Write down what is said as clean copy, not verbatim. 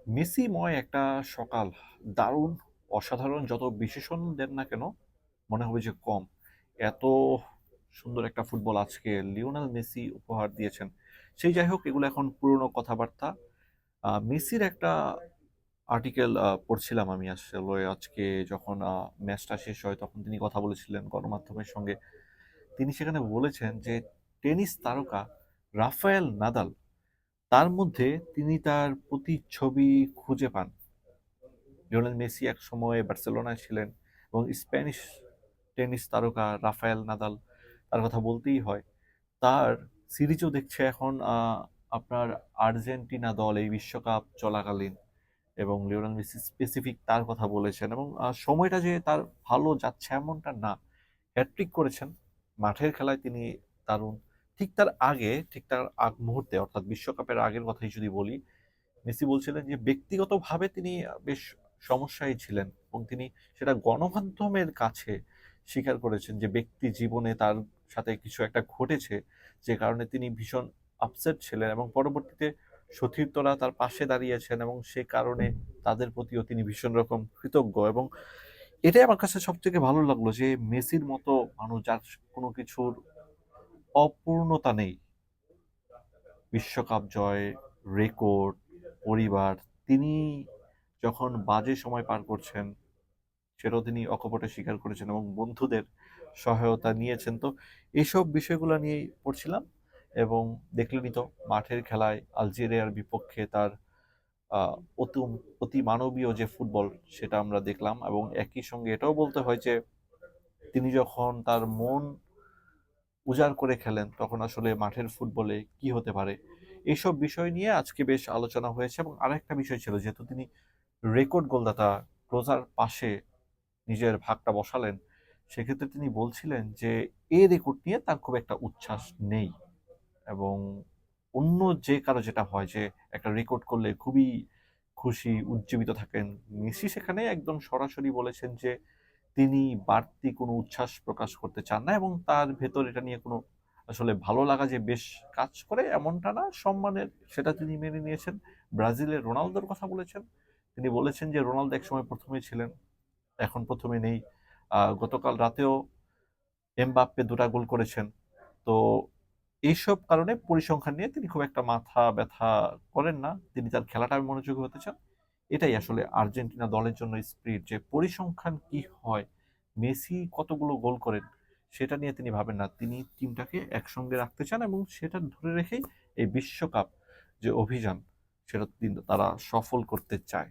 মেসিময় একটা সকাল, দারুণ, অসাধারণ, যত বিশেষণ দেন না কেন মনে হবে যে কম। এত সুন্দর একটা ফুটবল আজকে লিওনেল মেসি উপহার দিয়েছেন। সেই যাই হোক, এগুলো এখন পুরনো কথাবার্তা। মেসির একটা আর্টিকেল পড়ছিলাম আমি আসলে আজকে, যখন ম্যাচটা শেষ হয় তখন তিনি কথা বলেছিলেন গণমাধ্যমের সঙ্গে। তিনি সেখানে বলেছেন যে টেনিস তারকা রাফায়েল নাদাল, তার মধ্যে তিনি তার প্রতিচ্ছবি খুঁজে পান। লিওনেল মেসি এক সময়ে বার্সেলোনায় ছিলেন, এবং স্প্যানিশ টেনিস তারকা রাফায়েল নাদাল, তার কথা বলতেই হয়। তার সিরিজও দেখছে এখন আপনার আর্জেন্টিনা দল এই বিশ্বকাপ চলাকালীন, এবং লিওনেল মেসি স্পেসিফিক তার কথা বলেছেন, এবং সময়টা যে তার ভালো যাচ্ছে এমনটা না। হ্যাটট্রিক করেছেন, মাঠের খেলায় তিনি দারুণ। ঠিক তার আগ মুহূর্তে, অর্থাৎ বিশ্বকাপের আগের কথাই যদি বলি, মেসি বলছিলেন যে ব্যক্তিগতভাবে তিনি বেশ সমস্যায় ছিলেন, এবং তিনি সেটা গণমাধ্যমের কাছে স্বীকার করেছেন যে ব্যক্তি জীবনে তার সাথে কিছু একটা ঘটেছে, যে কারণে তিনি ভীষণ আপসেট ছিলেন, এবং পরবর্তীতে সতীর্থরা তার পাশে দাঁড়িয়েছেন, এবং সে কারণে তাদের প্রতিও তিনি ভীষণ রকম কৃতজ্ঞ। এবং এটাই আমার কাছে সব থেকে ভালো লাগলো যে মেসির মতো মানুষ, যার কোনো কিছুর অপূর্ণতা নেই, বিশ্বকাপ জয়, রেকর্ড, পরিবার, তিনি যখন বাজে সময় পার করছেন সেটাও তিনি অকপটে স্বীকার করেছেন, এবং বন্ধুদের সহায়তা নিয়েছেন। তো এইসব বিষয়গুলো নিয়েই পড়ছিলাম, এবং দেখলেনই তো মাঠের খেলায় আলজেরিয়ার বিপক্ষে তার আহ, অতি অতি মানবীয় যে ফুটবল, সেটা আমরা দেখলাম। এবং একই সঙ্গে এটাও বলতে হয় যে তিনি যখন তার মন উজাড় করে খেলেন তখন আসলে মাঠের ফুটবলে কি হতে পারে, এইসব বিষয় নিয়ে আজকে বেশ আলোচনা হয়েছে। এবং আরেকটা বিষয় ছিল, যেহেতু তিনি রেকর্ড গোলদাতা, ক্লোজার পাশে নিজের ভাগটা বসালেন, সেক্ষেত্রে তিনি বলছিলেন যে এই রেকর্ড নিয়ে তার খুব একটা উচ্ছ্বাস নেই। এবং অন্য যে কারো যেটা হয় যে একটা রেকর্ড করলে খুবই খুশি, উজ্জীবিত থাকেন, মেসি সেখানে একদম সরাসরি বলেছেন যে তিনি বাড়তি কোনো উচ্ছ্বাস প্রকাশ করতে চান না, এবং তার ভেতর এটা নিয়ে কোনো আসলে ভালো লাগা যে বেশ কাজ করে এমনটা না, সম্মানের সেটা তিনি মেনে নিয়েছেন। ব্রাজিলের রোনালদোর কথা বলেছেন, তিনি বলেছেন যে রোনালদো একসময় প্রথমে ছিলেন, এখন প্রথমে নেই। গতকাল রাতেও এমবাপ্পে 2টা গোল করেছেন। তো এইসব কারণে পরিসংখ্যান নিয়ে তিনি খুব একটা মাথা ব্যথা করেন না, তিনি তার খেলাটায় মনোযোগী হতে চান। এটাই আসলে আর্জেন্টিনা দলের জন্য স্পিরিট, যে পরিসংখ্যান কি হয়, মেসি কতগুলো গোল করেন, সেটা নিয়ে তিনি ভাবেন না। তিনি টিমটাকে একসঙ্গে রাখতে চান, এবং সেটা ধরে রেখেই এই বিশ্বকাপ যে অভিযান, সেটা তারা সফল করতে চায়।